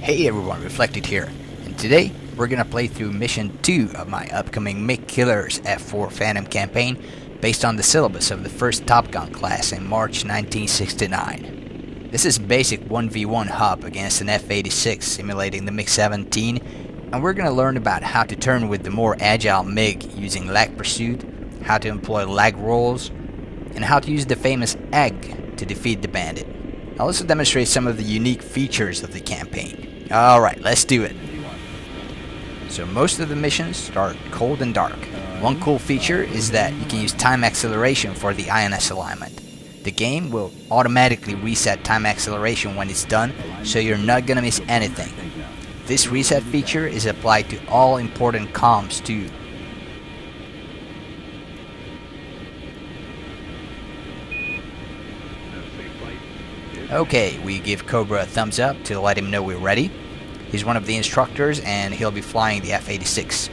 Hey everyone, Reflected here, and today we're gonna play through Mission 2 of my upcoming MIG Killers F-4 Phantom campaign based on the syllabus of the first Topgun class in March 1969. This is basic 1v1 hop against an F-86 simulating the MiG-17, and we're gonna learn about how to turn with the more agile MiG using lag pursuit, how to employ lag rolls, and how to use the famous Aug to defeat the bandit. I'll also demonstrate some of the unique features of the campaign. Alright, let's do it. So most of the missions start cold and dark. One cool feature is that you can use time acceleration for the INS alignment. The game will automatically reset time acceleration when it's done, so you're not gonna miss anything. This reset feature is applied to all important comms too. Okay, we give Cobra a thumbs up to let him know we're ready. He's one of the instructors and he'll be flying the F-86.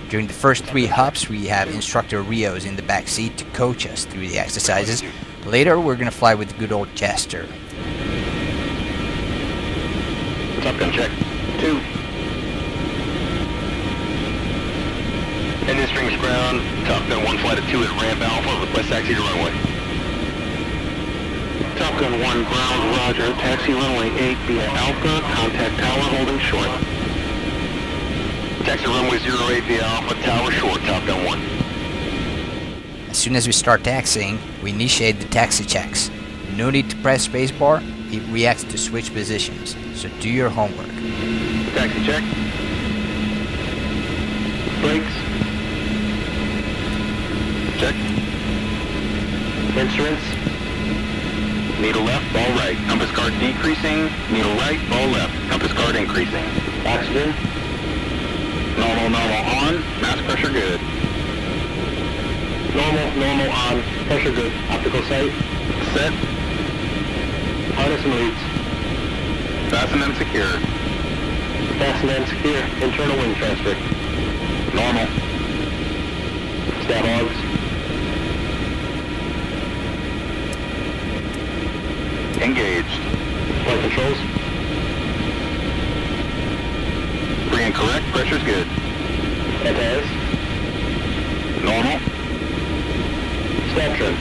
During the first 3 hops, we have instructor Rios in the back seat to coach us through the exercises. Later, we're gonna fly with good old Chester. Topgun check. 2. Engine strings ground. Topgun 1 flight of 2 at ramp alpha. Request taxi to runway. Topgun 1 ground, roger. Taxi runway 8 via Alpha. Contact tower holding short. Taxi runway 08 via Alpha. Tower short. Topgun 1. As soon as we start taxiing, we initiate the taxi checks. No need to press spacebar, it reacts to switch positions. So do your homework. Taxi check. Brakes. Check. Instruments. Needle left, ball right. Compass card decreasing. Needle right, ball left. Compass card increasing. Oxygen. Normal on. Mass pressure good. Normal on. Pressure good. Optical sight. Set. Harness and leads. Fasten and secure. Fasten and secure. Internal wing transfer. Normal. Stab augs. Engaged. Flight controls. Free and correct. Pressure's good. Anti-ice. Normal. Stab trim.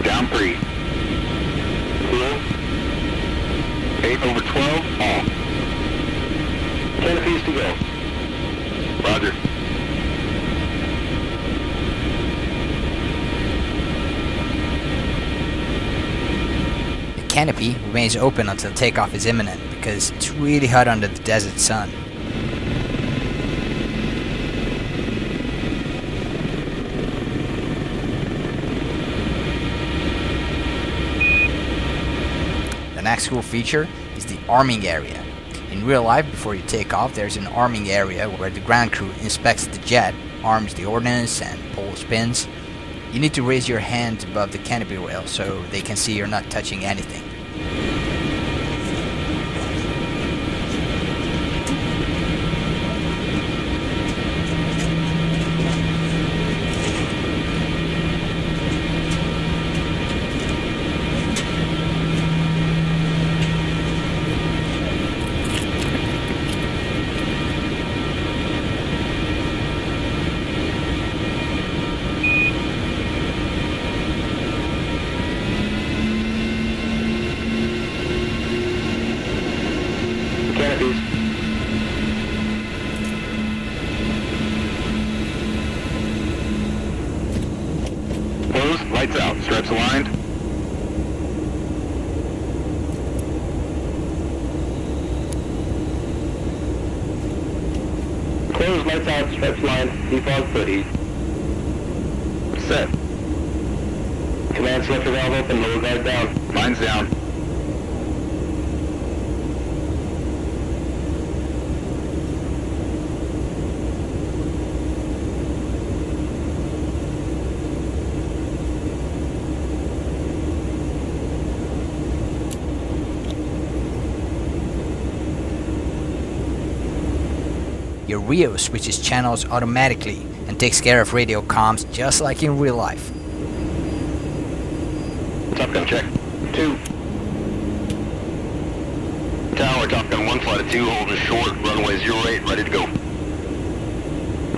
Down 3. Cool. 8/12. Off. Canopies to go. Roger. The canopy remains open until takeoff is imminent because it's really hot under the desert sun. The next cool feature is the arming area. In real life, before you take off, there's an arming area where the ground crew inspects the jet, arms the ordnance, and pulls pins. You need to raise your hands above the canopy rail so they can see you're not touching anything. Close, lights out, straps aligned. Close, lights out, straps aligned, defog footy. Set. Command selector valve open, lower guard down. Line's down. Your Rio switches channels automatically and takes care of radio comms just like in real life. Topgun check. 2. Tower, Topgun 1, flight of 2, holding short, runway 08, ready to go.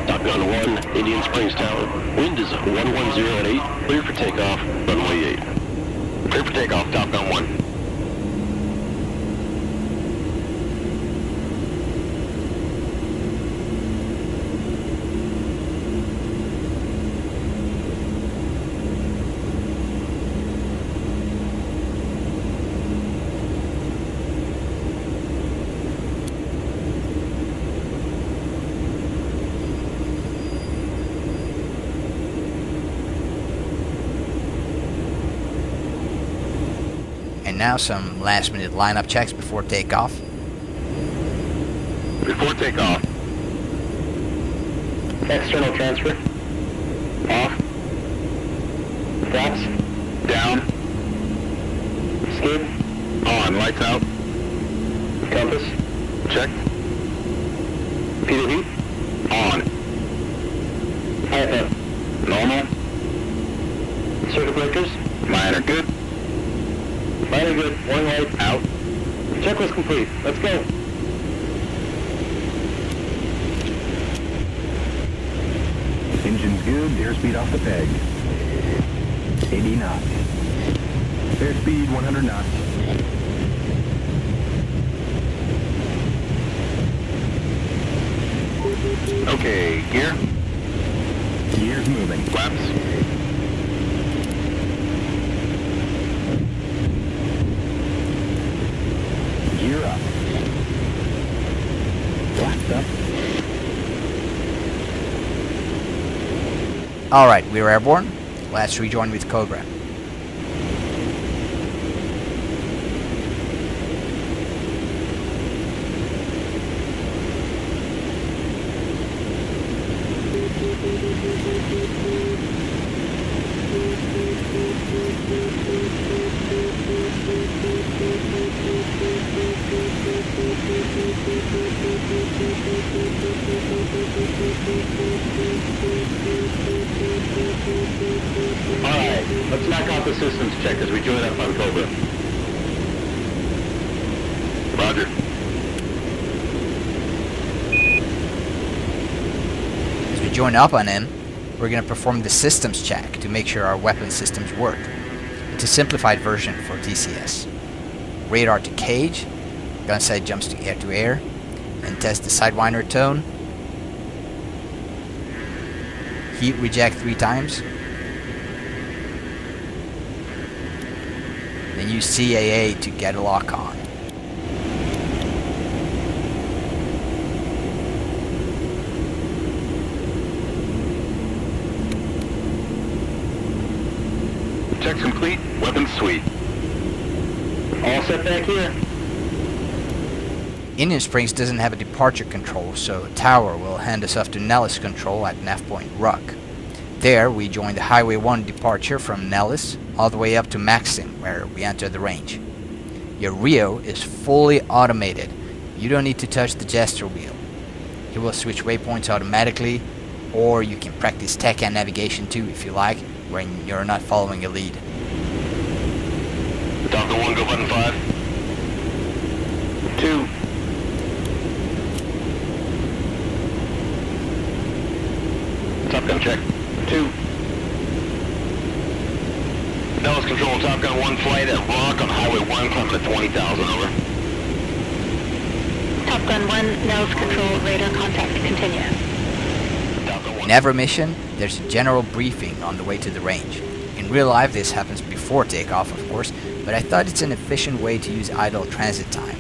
Topgun 1, Indian Springs Tower. Wind is 110 at 8, clear for takeoff, runway 8. Clear for takeoff, Topgun 1. And now some last minute lineup checks before takeoff. Before takeoff. External transfer. Off. Flaps. Down. Skid. On. Lights out. Compass. Check. Feeder heat. On. IFF. Normal. Circuit breakers. Minor good. Minor good. One light. Out. Checklist complete. Let's go. Engine's good, airspeed off the peg. 80 knots. Airspeed 100 knots. Okay, gear. Gears moving. Flaps. Gear up. Flaps up. Alright, we're airborne. Let's rejoin with Cobra. Alright, let's knock out the systems check as we join up on Cobra. Roger. As we join up on him, we're going to perform the systems check to make sure our weapon systems work. It's a simplified version for DCS. Radar to cage, gun sight jumps to air, and test the sidewinder tone. Heat reject 3 times. Then use CAA to get a lock on. Checks complete. Weapons sweet. All set back here. Indian Springs doesn't have a departure control, so Tower will hand us off to Nellis control at Nav Point Ruck. There, we join the Highway 1 departure from Nellis all the way up to Maxim, where we enter the range. Your Rio is fully automated. You don't need to touch the gesture wheel. It will switch waypoints automatically, or you can practice tech and navigation too if you like, when you're not following a lead. Topgun 1, go button 5. 2. Topgun check. 2. Nellis control, Topgun 1 flight at Rock on Highway 1, climbing to 20,000, over. Topgun 1, Nellis control, radar contact, continue. Topgun 1. In every mission, there's a general briefing on the way to the range. In real life, this happens before takeoff, of course, but I thought it's an efficient way to use idle transit time.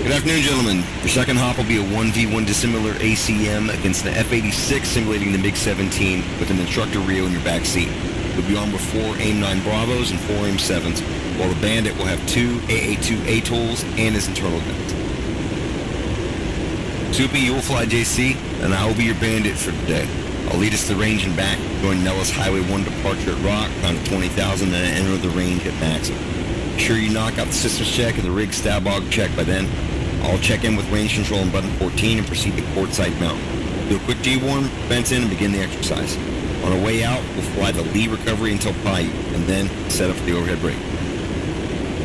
Good afternoon, gentlemen. Your second hop will be a 1v1 dissimilar ACM against the F-86 simulating the MiG 17 with an instructor Rio in your back seat. You'll be armed with 4 AIM-9 Bravos and 4 AIM-7s, while the Bandit will have 2 AA-2 ATOLs and his internal guns. Soupy, you will fly JC, and I will be your Bandit for today. I'll lead us to the range and back, going Nellis Highway 1 departure at Rock, on 20,000, and enter the range at Maxim. Be sure you knock out the systems check and the rig stab Aug check by then. I'll check in with range control on button 14 and proceed to port side mount. Do a quick G-warm, vent in, and begin the exercise. On our way out, we'll fly the lee recovery until Paiute, and then set up for the overhead brake.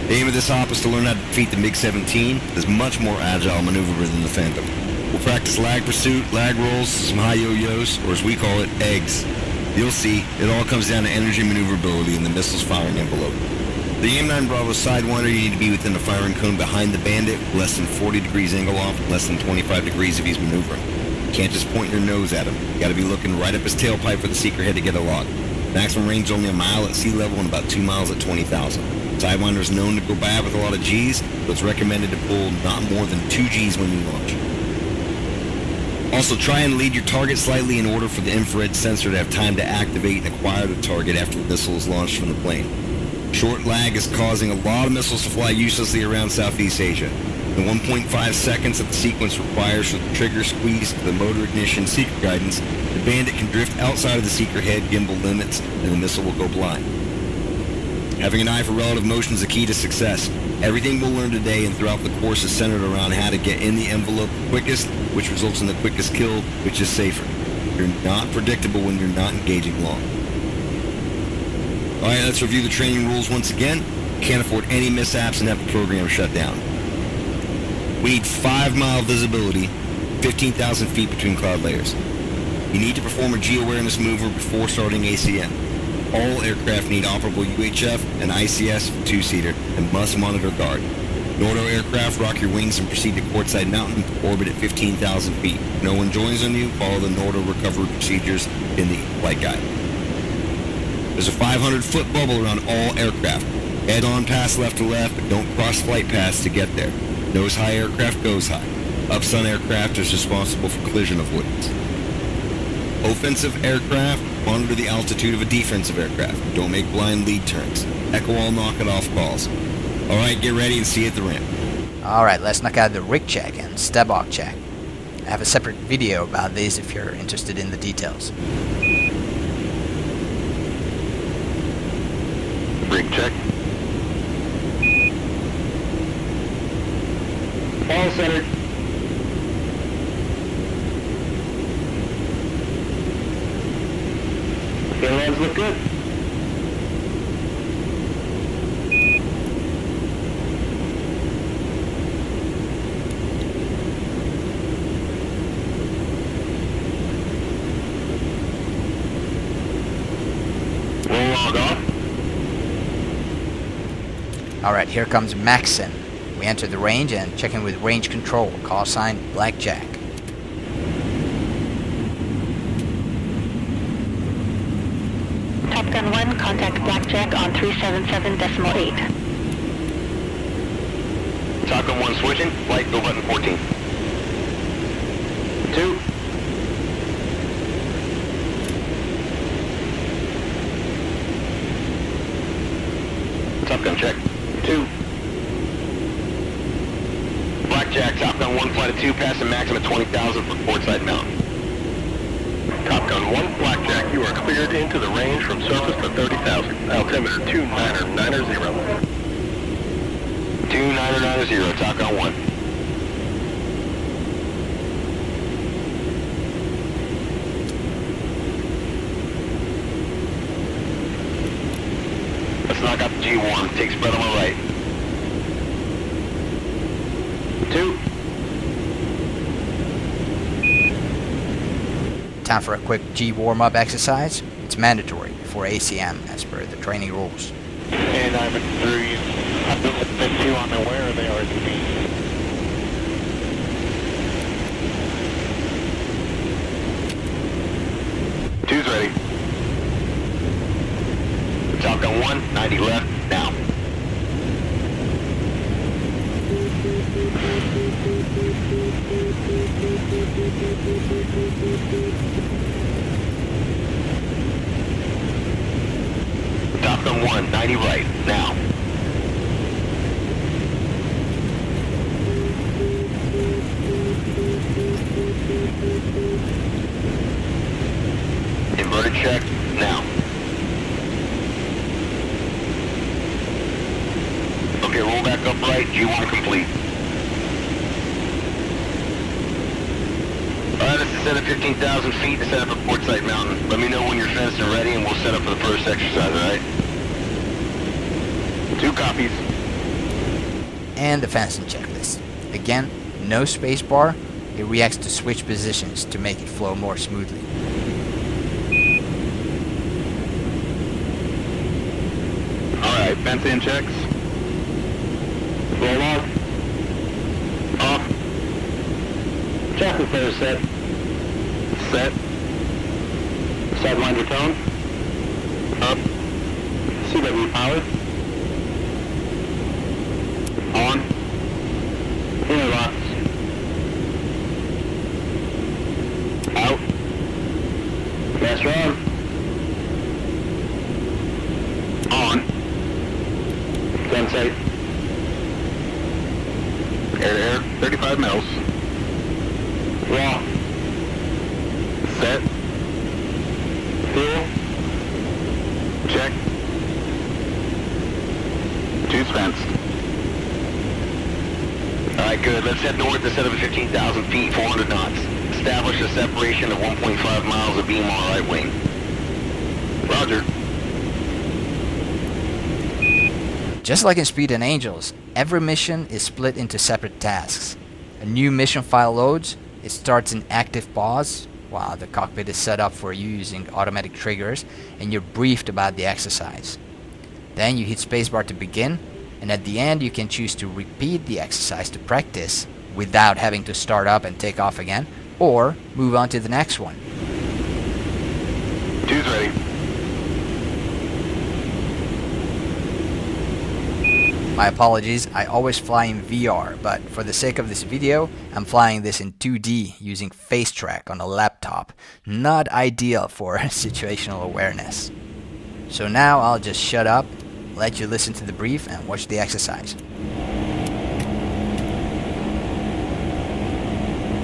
The aim of this hop is to learn how to defeat the MiG-17. It's much more agile and maneuverable than the Phantom. We'll practice lag pursuit, lag rolls, some high yo-yos, or as we call it, eggs. You'll see, it all comes down to energy maneuverability and the missile's firing envelope. The AIM-9 Bravo Sidewinder, you need to be within the firing cone behind the Bandit, less than 40 degrees angle off, less than 25 degrees if he's maneuvering. You can't just point your nose at him. You gotta be looking right up his tailpipe for the seeker head to get a lock. Maximum range is only a mile at sea level and about 2 miles at 20,000. Sidewinder is known to go bad with a lot of G's, but it's recommended to pull not more than 2 G's when you launch. Also, try and lead your target slightly in order for the infrared sensor to have time to activate and acquire the target after the missile is launched from the plane. Short lag is causing a lot of missiles to fly uselessly around Southeast Asia. The 1.5 seconds that the sequence requires for the trigger squeeze to the motor ignition seeker guidance, the Bandit can drift outside of the seeker head gimbal limits and the missile will go blind. Having an eye for relative motion is the key to success. Everything we'll learn today and throughout the course is centered around how to get in the envelope quickest, which results in the quickest kill, which is safer. You're not predictable when you're not engaging long. Alright, let's review the training rules once again. Can't afford any mishaps and have the program shut down. We need 5-mile visibility, 15,000 feet between cloud layers. You need to perform a G-awareness maneuver before starting ACM. All aircraft need operable UHF and ICS 2-seater and must monitor guard. Nordo aircraft, rock your wings and proceed to Quartzsite Mountain, orbit at 15,000 feet. If no one joins on you, follow the Nordo recovery procedures in the flight guide. There's a 500-foot bubble around all aircraft. Head on pass left to left, but don't cross flight paths to get there. Nose high aircraft goes high. Upsun aircraft is responsible for collision avoidance. Offensive aircraft, monitor the altitude of a defensive aircraft. Don't make blind lead turns. Echo all knock-it-off calls. Alright, get ready and see you at the ramp. Alright, let's knock out the rig check and step Aug check. I have a separate video about these if you're interested in the details. Rig check. All centered. Ailerons look good. Roll log off. Alright, here comes Maxon. We enter the range and check in with range control, call sign Blackjack. Topgun 1, contact Blackjack on 377.8. Topgun 1 switching, flight go button 14. 2. Topgun check. 2. Blackjack, Topgun 1, flight of 2, passing maximum at 20,000 for Quartzsite Mountain. Topgun 1, Blackjack, you are cleared into the range from surface to 30,000. Altimeter 2990. 2990, Topgun 1. Let's knock out the G-warm. Take spread on my right. 2. Time for a quick G warm-up exercise. It's mandatory before ACM as per the training rules. And I'm through you. I've been with the 2 on the where they are to be. Two's ready. Topgun 1, 90 left, now. Topgun 1, 90 right, now. Inverted check, now. Okay, roll back up right, G1 complete. Alright, this is set at 15,000 feet to set up at Port Site Mountain. Let me know when you're fenced and ready and we'll set up for the first exercise, alright? 2 copies. And the fencing checklist. Again, no spacebar. It reacts to switch positions to make it flow more smoothly. Alright, fencing checks. Roll off. Off. Chassis fair set. Set. Sideline your tone. Up. CW powered. On. Inner locks. Out. Master on. On. Gun safe. Air to air, 35 mils. Raw. Set. Fuel. Check. 2's fenced. Alright, good. Let's head north to set up at 15,000 feet, 400 knots. Establish a separation of 1.5 miles of beam on right wing. Roger. Just like in Speed and Angels, every mission is split into separate tasks. A new mission file loads, it starts in active pause, while the cockpit is set up for you using automatic triggers, and you're briefed about the exercise. Then you hit spacebar to begin, and at the end you can choose to repeat the exercise to practice without having to start up and take off again, or move on to the next one. 2's ready. My apologies, I always fly in VR, but for the sake of this video, I'm flying this in 2D using face track on a laptop. Not ideal for situational awareness. So now I'll just shut up, let you listen to the brief and watch the exercise.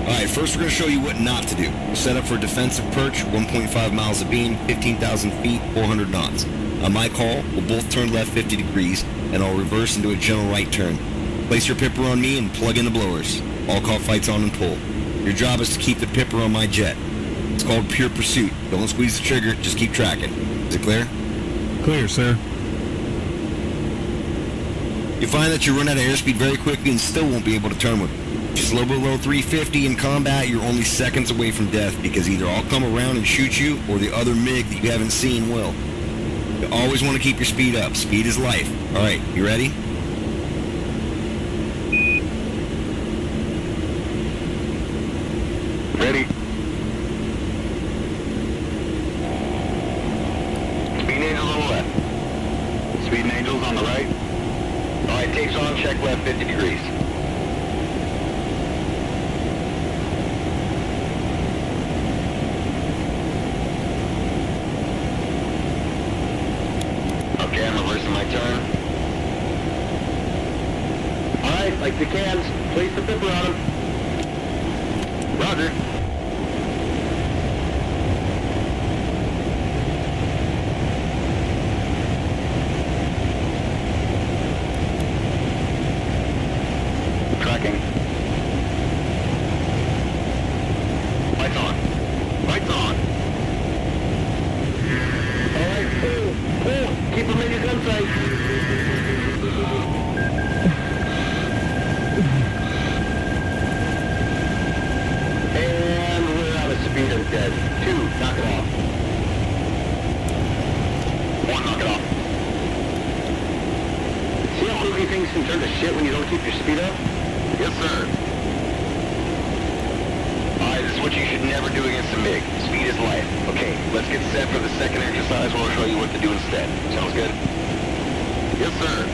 Alright, first we're going to show you what not to do. Set up for defensive perch, 1.5 miles of beam, 15,000 feet, 400 knots. On my call, we'll both turn left 50 degrees, and I'll reverse into a gentle right turn. Place your pipper on me and plug in the blowers. All call fights on and pull. Your job is to keep the pipper on my jet. It's called pure pursuit. Don't squeeze the trigger, just keep tracking. Is it clear? Clear, sir. You find that you run out of airspeed very quickly and still won't be able to turn with it. If you're slow below 350 in combat, you're only seconds away from death because either I'll come around and shoot you or the other MiG that you haven't seen will. You always want to keep your speed up. Speed is life. Alright, you ready? Ready. Speed Angels on the left. Speed Angels on the right. Alright, takes on, check left 50 degrees. Okay, I'm reversing my turn. Alright, like the cans, place the pipper on them. Roger. Tracking. Lights on. Lights on. Alright, pull. Keep them in your gun sight. Speed is dead. 2, knock it off. 1, knock it off. See how quickly things can turn to shit when you don't keep your speed up? Yes, sir. Alright, this is what you should never do against a MiG. Speed is life. Okay, let's get set for the second exercise where I'll show you what to do instead. Sounds good? Yes, sir.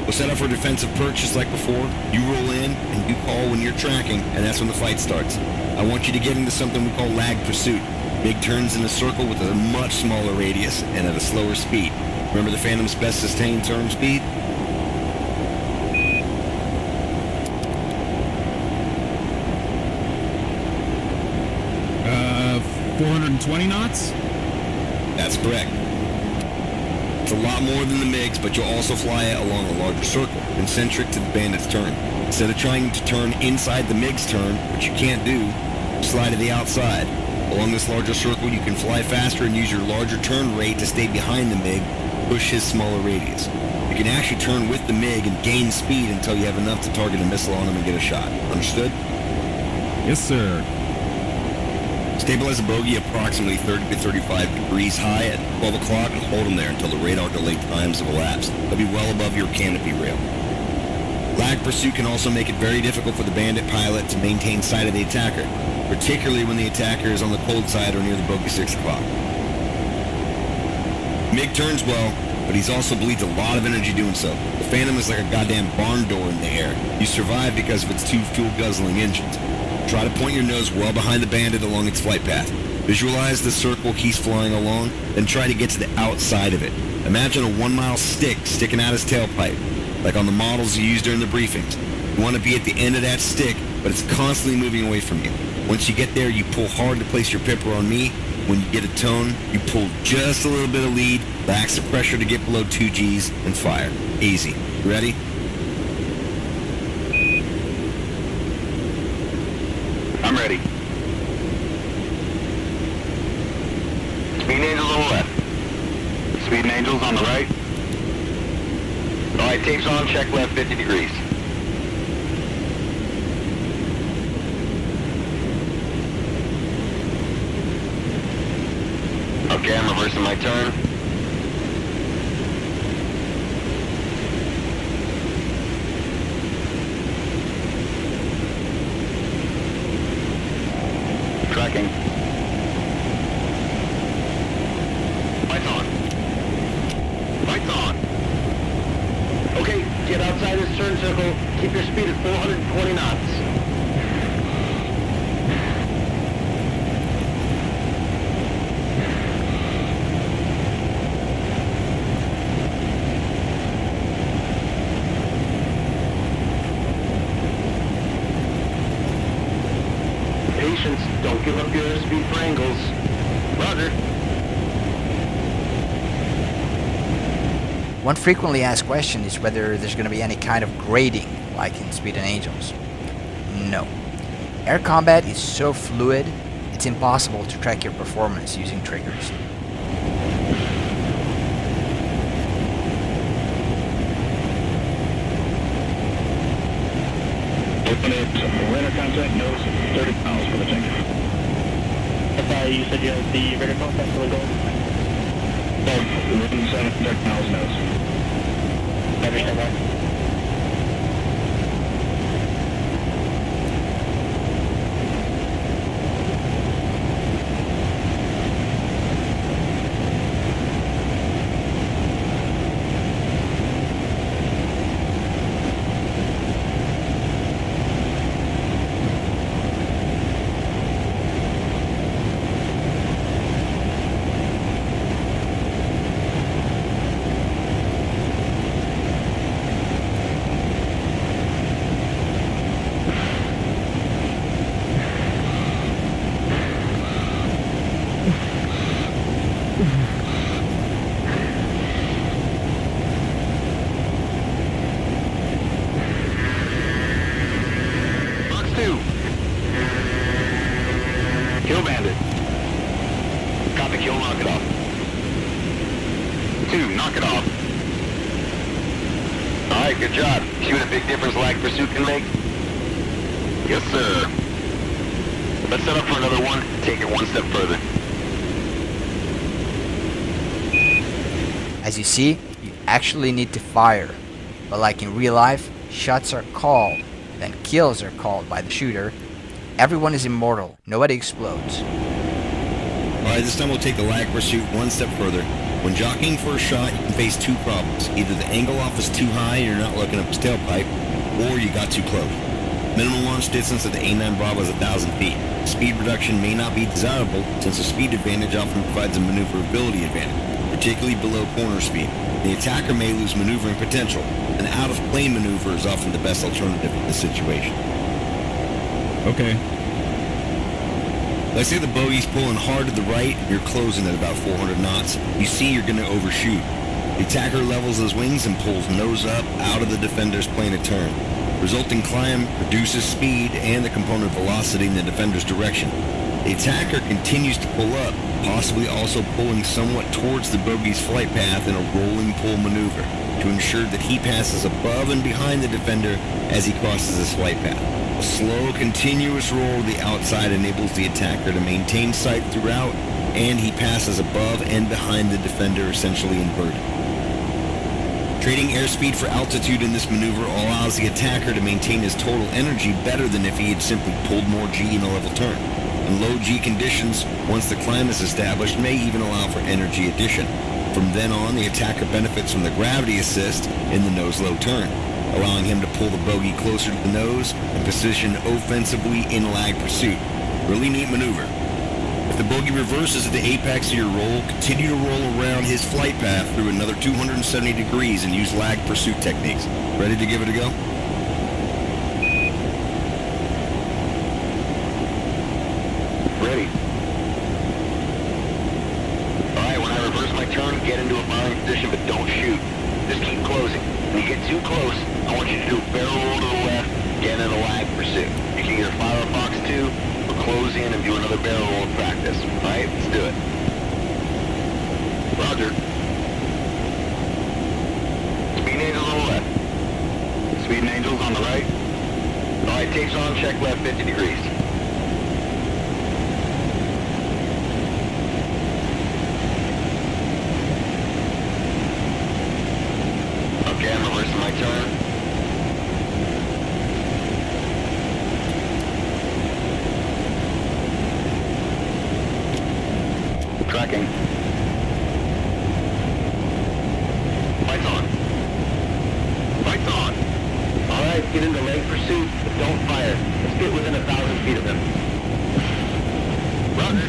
We'll set up for defensive perch just like before. You roll in, and you call when you're tracking, and that's when the fight starts. I want you to get into something we call lag pursuit. MiG turns in a circle with a much smaller radius and at a slower speed. Remember the Phantom's best sustained turn speed? 420 knots? That's correct. It's a lot more than the MiGs, but you'll also fly it along a larger circle, concentric to the Bandit's turn. Instead of trying to turn inside the MiG's turn, which you can't do, slide to the outside. Along this larger circle, you can fly faster and use your larger turn rate to stay behind the MiG, push his smaller radius. You can actually turn with the MiG and gain speed until you have enough to target a missile on him and get a shot. Understood? Yes, sir. Stabilize the bogey approximately 30 to 35 degrees high at 12 o'clock and hold them there until the radar delay times have elapsed. They'll be well above your canopy rail. Lag pursuit can also make it very difficult for the Bandit pilot to maintain sight of the attacker, particularly when the attacker is on the cold side or near the bogey 6 o'clock. MiG turns well, but he's also bleeds a lot of energy doing so. The Phantom is like a goddamn barn door in the air. You survive because of its 2 fuel-guzzling engines. Try to point your nose well behind the Bandit along its flight path. Visualize the circle he's flying along, then try to get to the outside of it. Imagine a 1-mile stick sticking out his tailpipe, like on the models you use during the briefings. You want to be at the end of that stick, but it's constantly moving away from you. Once you get there, you pull hard to place your pipper on me. When you get a tone, you pull just a little bit of lead, relax the pressure to get below 2 Gs, and fire. Easy. You ready? I'm ready. Speed Angels on the left. Speed Angels on the right. Alright, tapes on, check left 50 degrees. Okay, I'm reversing my turn. Tracking. Lights on. Lights on. Okay, get outside this turn circle. Keep your speed at 420 knots. Patience, don't give up your airspeed for angles. Roger. One frequently asked question is whether there's going to be any kind of grading like in Speed and Angels. No. Air combat is so fluid, it's impossible to track your performance using triggers. Radar contact, nose 30 miles for the tank. You said you had the radar contact for the goal? Within 30 miles nose. Understand that. Kill Bandit. Copy, kill, knock it off. 2, knock it off. Alright, good job. See what a big difference lag pursuit can make? Yes, sir. Let's set up for another one. Take it one step further. As you see, you actually need to fire. But like in real life, shots are called, then kills are called by the shooter. Everyone is immortal. Nobody explodes. Alright, this time we'll take the lag pursuit one step further. When jockeying for a shot, you can face 2 problems. Either the angle off is too high and you're not looking up his tailpipe, or you got too close. Minimum launch distance of the A9 Bravo is 1,000 feet. Speed reduction may not be desirable since a speed advantage often provides a maneuverability advantage, particularly below corner speed. The attacker may lose maneuvering potential. An out-of-plane maneuver is often the best alternative in this situation. Okay. Let's say the bogey's pulling hard to the right, you're closing at about 400 knots. You see you're going to overshoot. The attacker levels his wings and pulls nose up out of the defender's plane of turn. Resulting climb reduces speed and the component velocity in the defender's direction. The attacker continues to pull up, possibly also pulling somewhat towards the bogey's flight path in a rolling pull maneuver to ensure that he passes above and behind the defender as he crosses his flight path. A slow, continuous roll to the outside enables the attacker to maintain sight throughout, and he passes above and behind the defender, essentially inverted. Trading airspeed for altitude in this maneuver allows the attacker to maintain his total energy better than if he had simply pulled more G in a level turn. In low G conditions, once the climb is established, may even allow for energy addition. From then on, the attacker benefits from the gravity assist in the nose-low turn, allowing him to pull the bogey closer to the nose and position offensively in lag pursuit. Really neat maneuver. If the bogey reverses at the apex of your roll, continue to roll around his flight path through another 270 degrees and use lag pursuit techniques. Ready to give it a go? Ready. Alright, when I reverse my turn, get into a firing position, but don't shoot. Just keep closing. When you get too close, I want you to do a barrel roll to the left, get in a lag pursuit. You can either fire a Fox 2, or close in and do another barrel roll in practice. Alright, let's do it. Roger. Speed Angels on the left. Speed Angels on the right. Alright, takes on, check left 50 degrees. Okay, I'm reversing my turn. Tracking. Lights on. Lights on. Alright, get into leg pursuit, but don't fire. Let's get within 1,000 feet of him. Roger.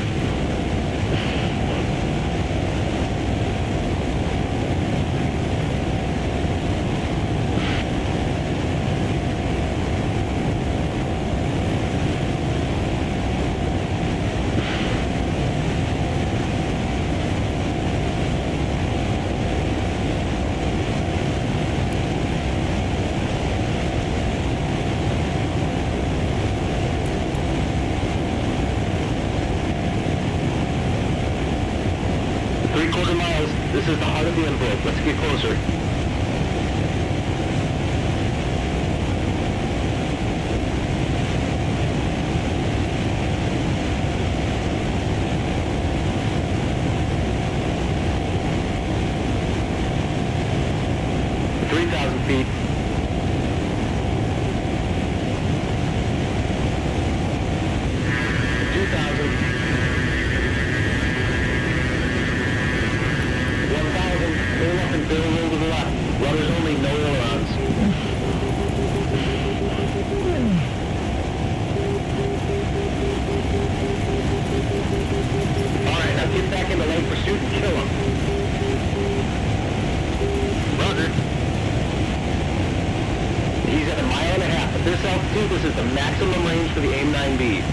Three-quarter miles. This is the heart of the envelope. Let's get closer. Feet. 2,000. 1,000. Pull up and barrel roll to the left. Rudders only, no ailerons. Alright, now get back into leg pursuit and kill him. Roger. He's at 1.5 miles. At this altitude, this is the maximum range for the AIM-9B.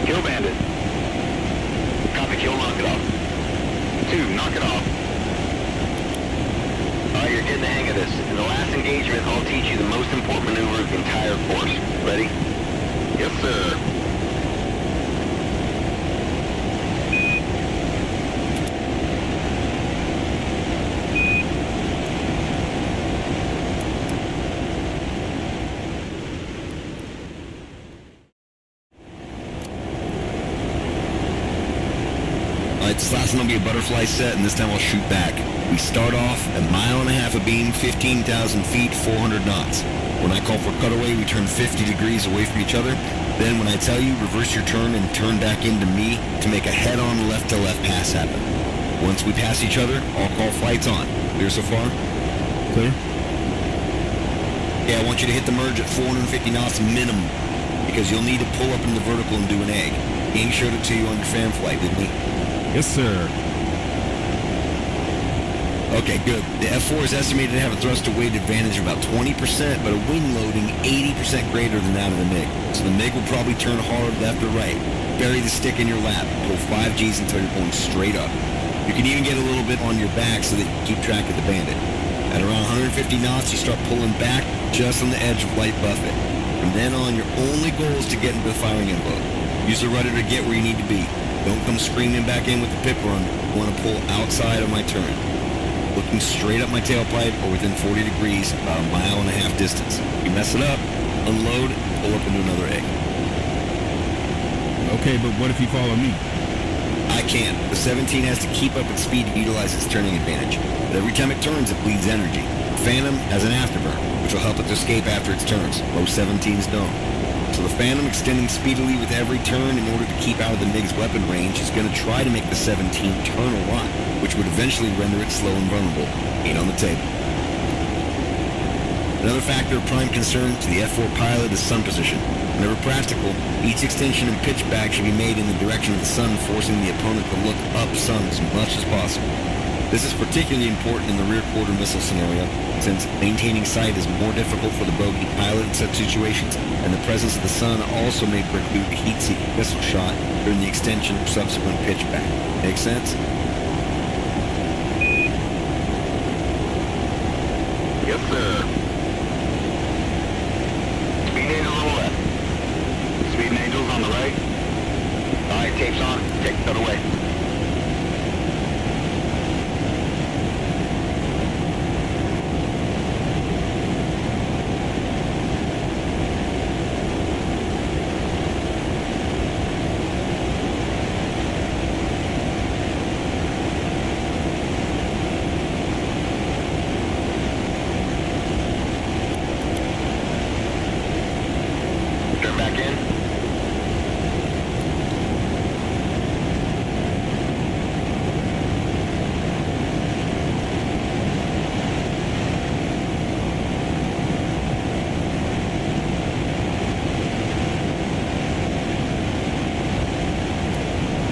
Kill bandit. Copy kill, knock it off. 2, knock it off. Alright, you're getting the hang of this. In the last engagement, I'll teach you the most important maneuver of the entire course. Ready? Yes, sir. Alright, this last one will be a butterfly set, and this time I'll shoot back. We start off a 1.5 miles of beam, 15,000 feet, 400 knots. When I call for cutaway, we turn 50 degrees away from each other. Then when I tell you, reverse your turn and turn back into me to make a head-on left-to-left pass happen. Once we pass each other, I'll call flights on. Clear so far? Clear? Yeah, I want you to hit the merge at 450 knots minimum, because you'll need to pull up in the vertical and do an egg. Gang showed it to you on your fan flight, didn't he? Yes, sir. Okay, good. The F-4 is estimated to have a thrust to weight advantage of about 20%, but a wing loading 80% greater than that of the MiG. So the MiG will probably turn hard left or right. Bury the stick in your lap. Pull 5 Gs until you're going straight up. You can even get a little bit on your back so that you can keep track of the bandit. At around 150 knots, you start pulling back just on the edge of light buffet. From then on, your only goal is to get into the firing envelope. Use the rudder to get where you need to be. Don't come screaming back in with the pip run. You want to pull outside of my turn. Looking straight up my tailpipe or within 40 degrees, about 1.5 miles distance. You mess it up, unload, pull up into another egg. Okay, but what if you follow me? I can't. The 17 has to keep up its speed to utilize its turning advantage. But every time it turns, it bleeds energy. Phantom has an afterburn, which will help it to escape after its turns. Most 17s don't. So the Phantom, extending speedily with every turn in order to keep out of the MiG's weapon range, is going to try to make the 17 turn a lot, which would eventually render it slow and vulnerable. Ain't on the table. Another factor of prime concern to the F-4 pilot is sun position. Whenever practical, each extension and pitch back should be made in the direction of the sun, forcing the opponent to look up sun as much as possible. This is particularly important in the rear quarter missile scenario, since maintaining sight is more difficult for the bogey pilot in such situations, and the presence of the sun also may preclude a heat-seeking missile shot during the extension or subsequent pitch back. Make sense? Yes, sir. Speed Angels on the left. Speed Angels on the right. Alright, tape's on. Take the other way. Turn back in.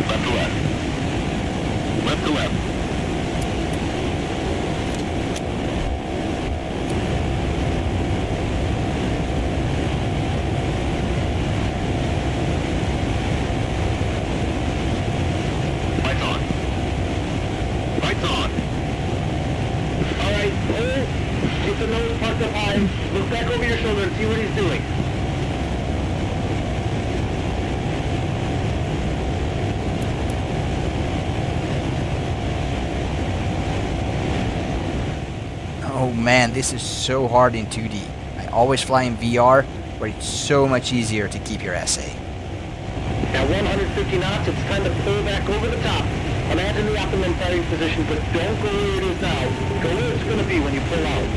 Left to left. Left to left. Lights on. Lights on. Alright, hold. Keep the nose parked up high. Look back over your shoulder and see what he's doing. Oh man, this is so hard in 2D. I always fly in VR, where it's so much easier to keep your SA. At 150 knots, it's time to pull back over the top. Imagine the optimum firing position, but don't go where it is now. Go where it's going to be when you pull out.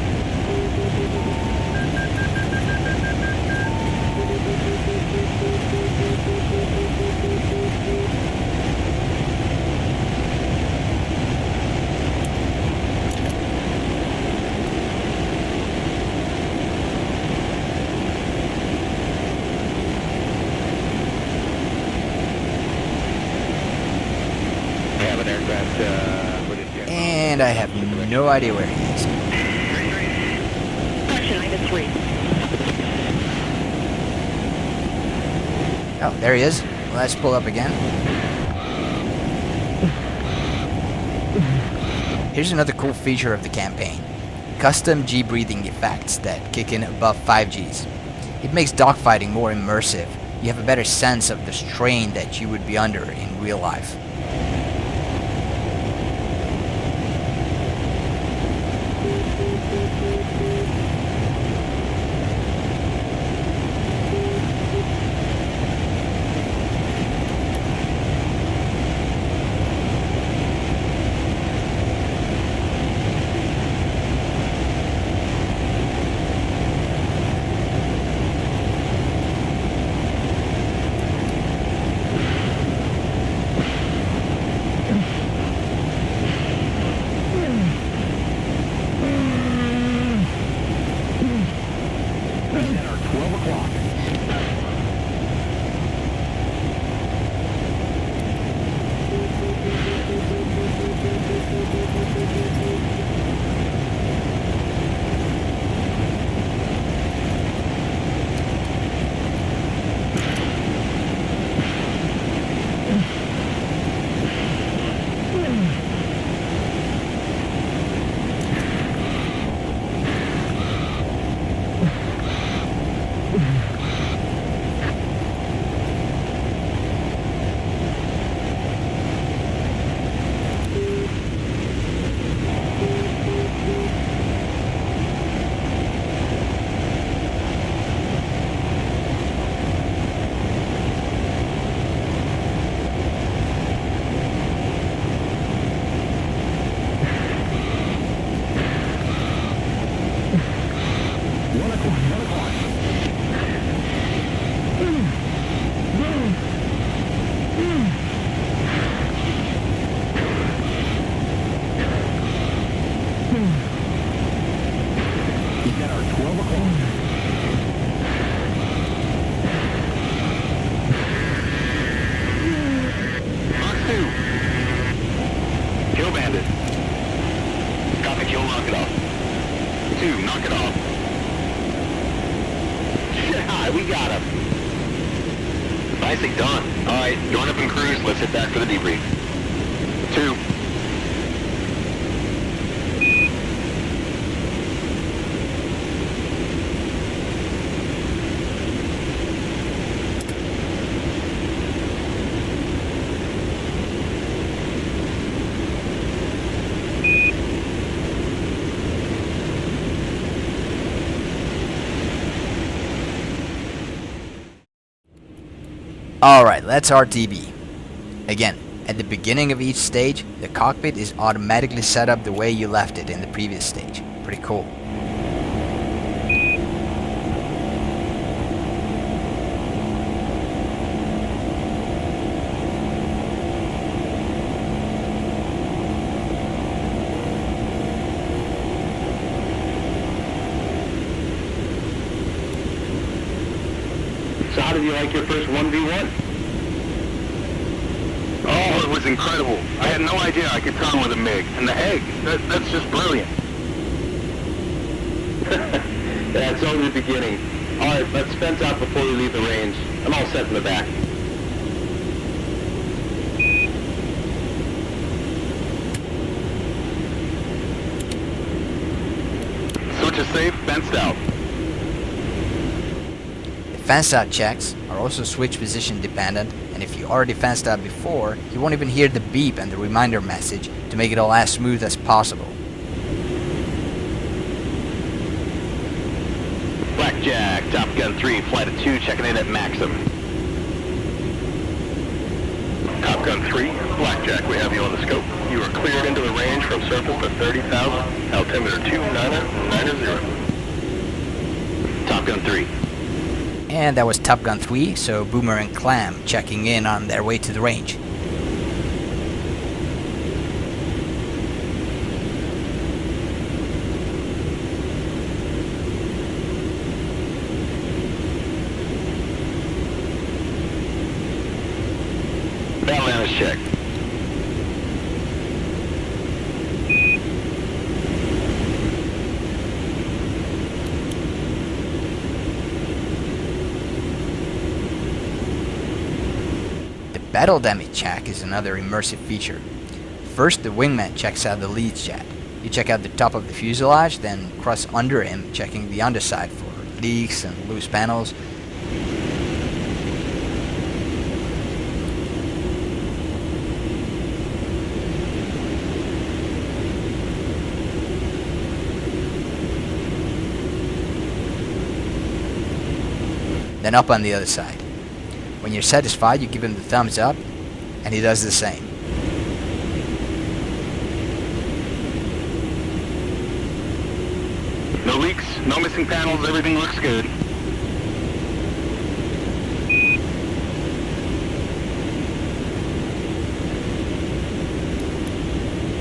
Have an aircraft, what is it? And I have no idea where he is. Correction, I did 3. Oh, there he is. Well, let's pull up again. Here's another cool feature of the campaign. Custom G breathing effects that kick in above 5 Gs. It makes dogfighting more immersive. You have a better sense of the strain that you would be under in real life. Nicely done. All right, join up and cruise. Let's hit back for the debrief. 2. Alright, let's RTB. Again, at the beginning of each stage, the cockpit is automatically set up the way you left it in the previous stage. Pretty cool. So how did you like your first 1v1? Oh, it was incredible. I had no idea I could turn with a MiG. And the egg, that's just brilliant. That's only the beginning. All right, let's fence out before we leave the range. I'm all set in the back. Switch is safe, fenced out. Fenced out checks are also switch position dependent, and if you already fenced out before, you won't even hear the beep and the reminder message to make it all as smooth as possible. Blackjack, Topgun 3, flight of 2, checking in at Maxim. Topgun 3, Blackjack, we have you on the scope. You are cleared into the range from surface to 30,000, altimeter 2990. Topgun 3. And that was Topgun 3, so Boomer and Clam checking in on their way to the range. Battle is checked. Battle damage check is another immersive feature. First, the wingman checks out the lead jet. You check out the top of the fuselage, then cross under him, checking the underside for leaks and loose panels. Then up on the other side. When you're satisfied, you give him the thumbs up, and he does the same. No leaks, no missing panels, everything looks good.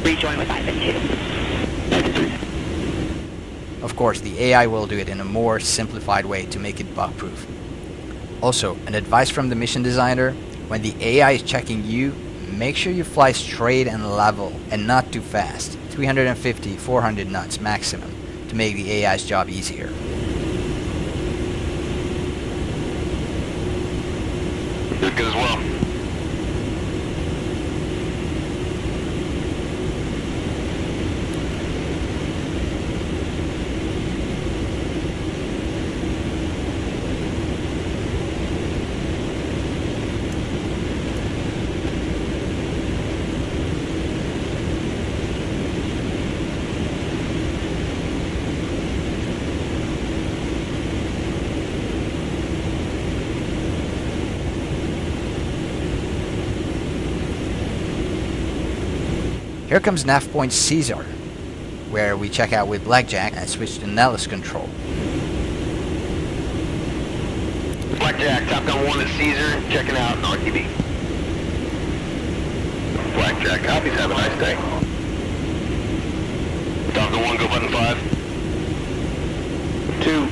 Rejoin with 5 and 2. Of course, the AI will do it in a more simplified way to make it bug-proof. Also, an advice from the mission designer: when the AI is checking you, make sure you fly straight and level and not too fast, 350, 400 knots maximum, to make the AI's job easier. Good as well. Here comes nav point Caesar, where we check out with Blackjack and switch to Nellis control. Blackjack, Topgun 1 at Caesar, checking out in RTB. Blackjack, copies, have a nice day. Topgun 1, go button 5. 2.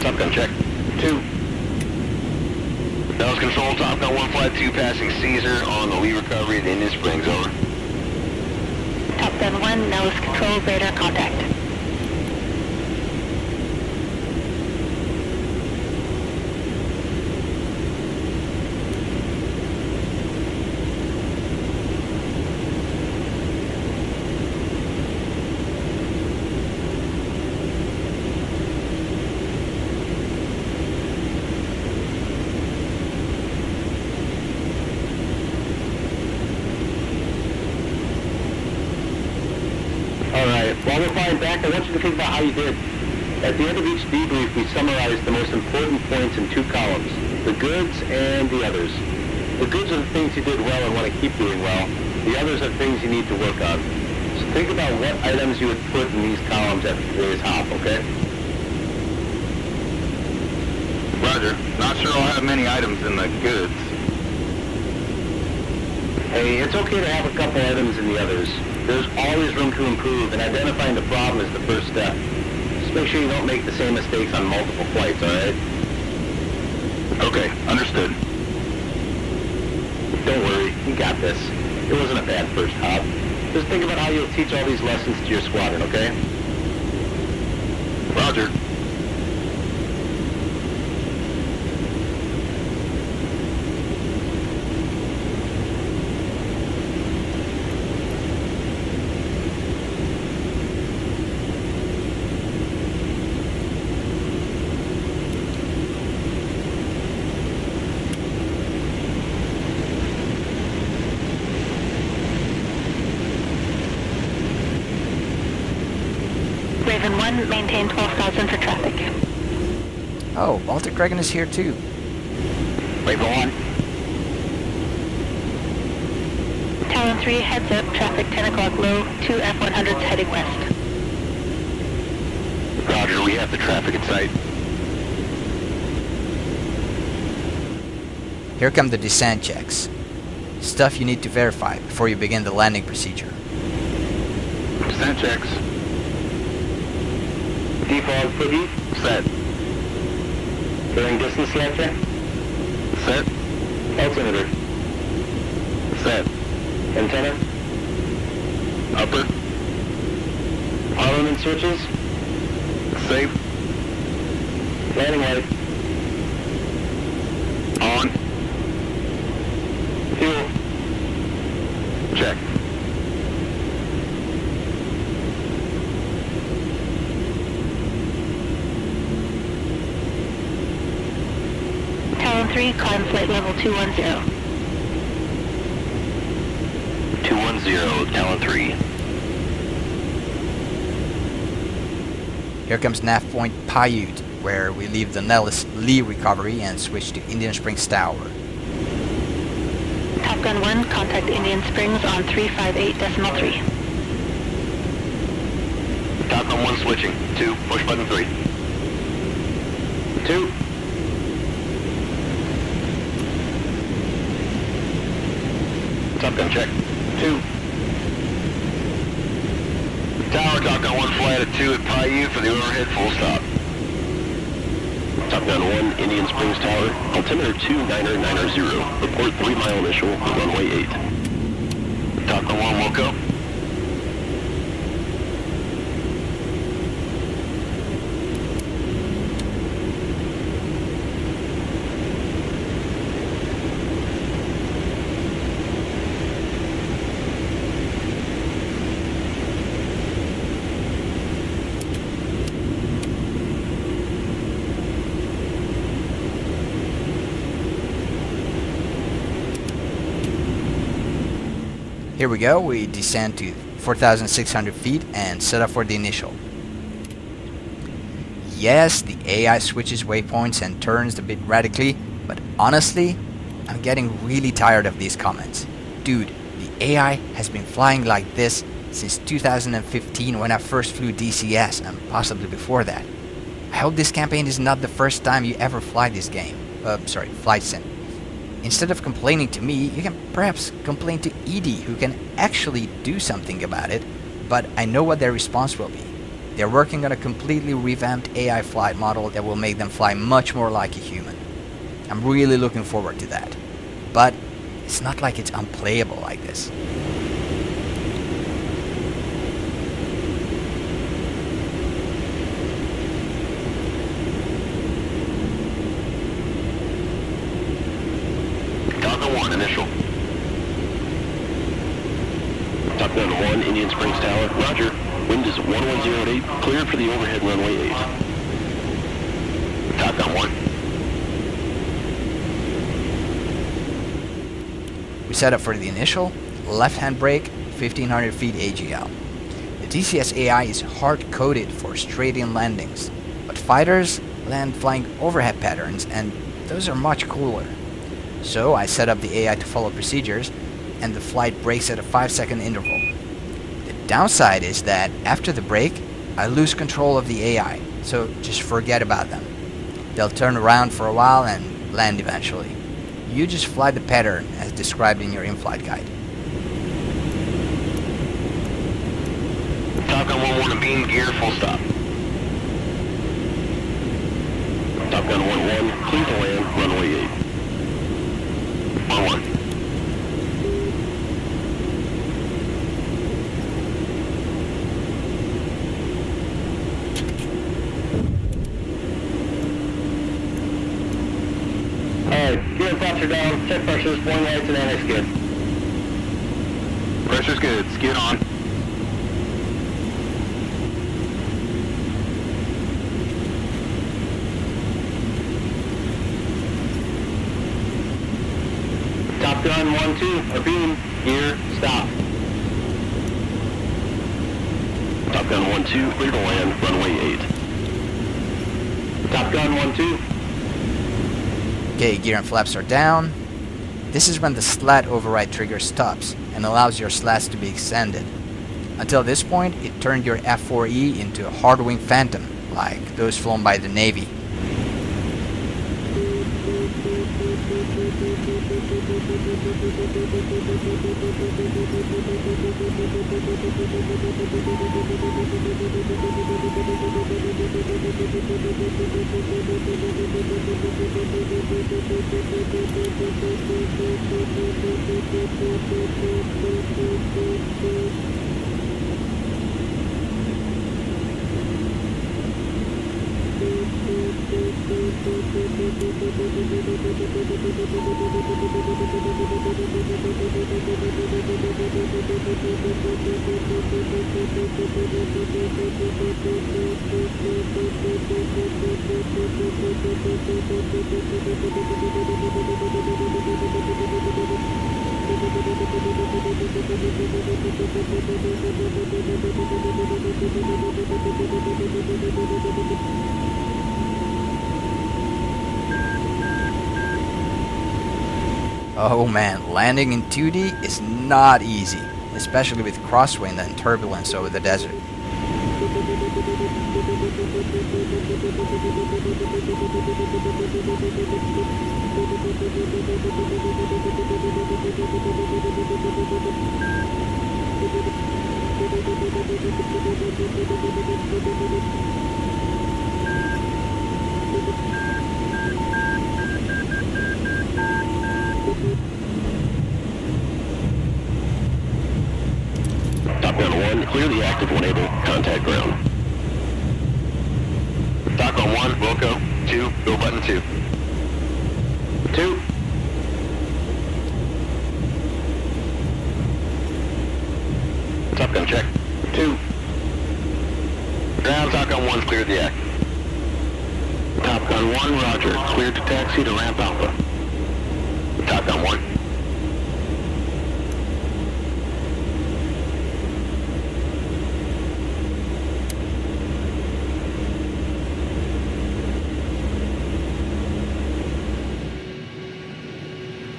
Topgun check. 2. Nellis control, Topgun 1, flight 2, passing Caesar on the lee recovery at Indian Springs, over. Topgun 1, Nellis control, radar contact. While we're flying back, I want you to think about how you did. At the end of each debrief, we summarized the most important points in 2 columns, the goods and the others. The goods are the things you did well and want to keep doing well. The others are things you need to work on. So think about what items you would put in these columns after today's hop, okay? Roger. Not sure I'll have many items in the goods. Hey, it's okay to have a couple items in the others. There's always room to improve, and identifying the problem is the first step. Just make sure you don't make the same mistakes on multiple flights, alright? Okay, understood. Don't worry, you got this. It wasn't a bad first hop. Just think about how you'll teach all these lessons to your squadron, okay? Roger. Raven 1, maintain 12,000 for traffic. Oh, Baltic Dragon is here too. Raven 1. Talon 3, heads up, traffic 10 o'clock low, 2 F-100s heading west. Roger, we have the traffic in sight. Here come the descent checks. Stuff you need to verify before you begin the landing procedure. Descent checks. Defog for heat. Set. Bearing distance selector. Set. Altimeter. Set. Antenna. Upper. Armament switches. Safe. Landing light. On. Fuel. Check. Talon 3, climb flight level 210. 210, Talon 3. Here comes nav point Paiute, where we leave the Nellis Lee recovery and switch to Indian Springs Tower. Topgun 1, contact Indian Springs on 358.3. Topgun 1 switching. 2, push button 3. 2. Topgun check. 2. Tower, Topgun 1 flight at 2 at Paiute for the overhead full stop. Topgun 1, Indian Springs Tower. Altimeter 29090. Report 3 mile initial, runway 8. Topgun 1 will go. Here we go, we descend to 4,600 feet and set up for the initial. Yes, the AI switches waypoints and turns a bit radically, but honestly, I'm getting really tired of these comments. Dude, the AI has been flying like this since 2015 when I first flew DCS and possibly before that. I hope this campaign is not the first time you ever fly this game. Flight sim. Instead of complaining to me, you can perhaps complain to Edie, who can actually do something about it, but I know what their response will be. They're working on a completely revamped AI flight model that will make them fly much more like a human. I'm really looking forward to that. But it's not like it's unplayable like this. Initial. Topgun 1, Indian Springs Tower. Roger. Wind is 1108. Cleared for the overhead runway 8. Topgun 1. We set up for the initial, left hand brake, 1500 feet AGL. The DCS AI is hard-coded for straight-in landings, but fighters land flying overhead patterns, and those are much cooler. So I set up the AI to follow procedures, and the flight breaks at a 5-second interval. The downside is that after the break, I lose control of the AI, so just forget about them. They'll turn around for a while and land eventually. You just fly the pattern as described in your in-flight guide. Topgun 1-1 beam gear, full stop. Topgun 1-1, clear to land, runway 8. 1-1. Alright, gear and flaps are down, check pressures, point lights, and anti-skid. Pressure's good, skid on. Topgun 1-2, a beam, gear, stop. Topgun 1-2, clear to land, runway 8. Topgun 1-2. Okay, gear and flaps are down. This is when the slat override trigger stops and allows your slats to be extended. Until this point, it turned your F-4E into a hard-wing Phantom, like those flown by the Navy. Oh man, landing in 2D is not easy, especially with crosswind and turbulence over the desert. Topgun 1, clear the active when able, contact ground. Topgun 1, Wilco, 2, go button 2. 2. Topgun check. 2. Ground, Topgun 1, clear the act. Topgun 1, roger, cleared to taxi to ramp Alpha. Topgun 1.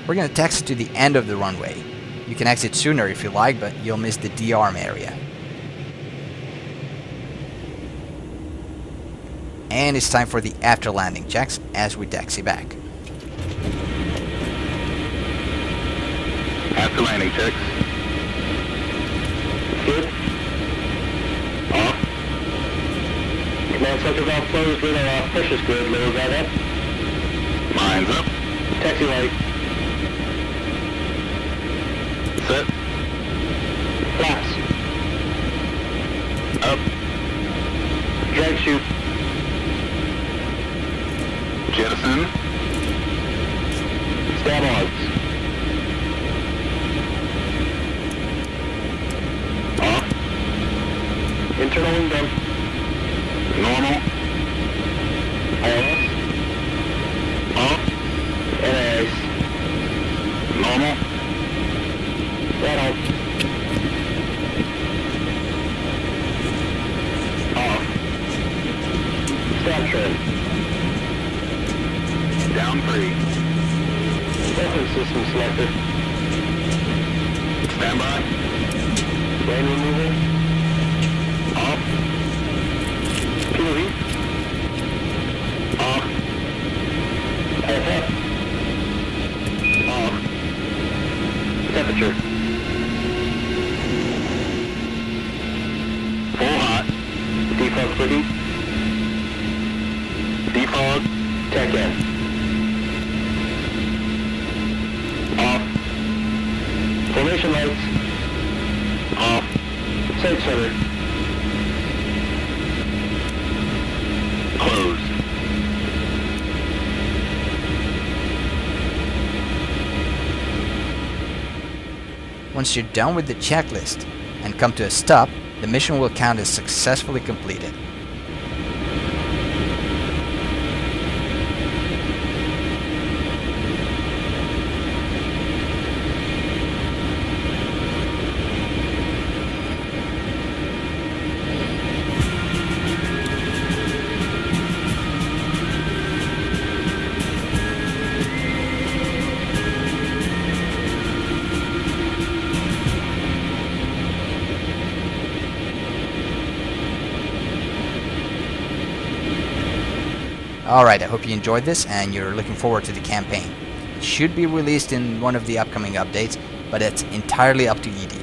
We're going to taxi to the end of the runway. You can exit sooner if you like, but you'll miss the D-arm area. And it's time for the after landing checks as we taxi back. After landing checks. Good. Off. Command center valve closed, radar off, pressure's good, lower that up. Mine's up. Taxi light. Set. Flaps. Up. Drag chute. Jettison. Stab odds. Off. Internal wing dump. Normal. ILS. Off. NAS. Normal. Right on. Stop trend. Down 3. Weapon system selected. Stand by. Lane removal. Off. POV. Off. Off. Off. Temperature. Full hot. Defog quickie. Defog. Tech F. Off. Formation lights. Off. Sight center. Closed. Once you're done with the checklist and come to a stop, the mission will count as successfully completed. Alright, I hope you enjoyed this and you're looking forward to the campaign. It should be released in one of the upcoming updates, but it's entirely up to ED.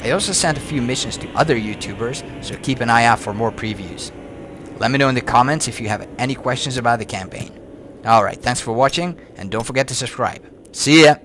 I also sent a few missions to other YouTubers, so keep an eye out for more previews. Let me know in the comments if you have any questions about the campaign. Alright, thanks for watching and don't forget to subscribe. See ya!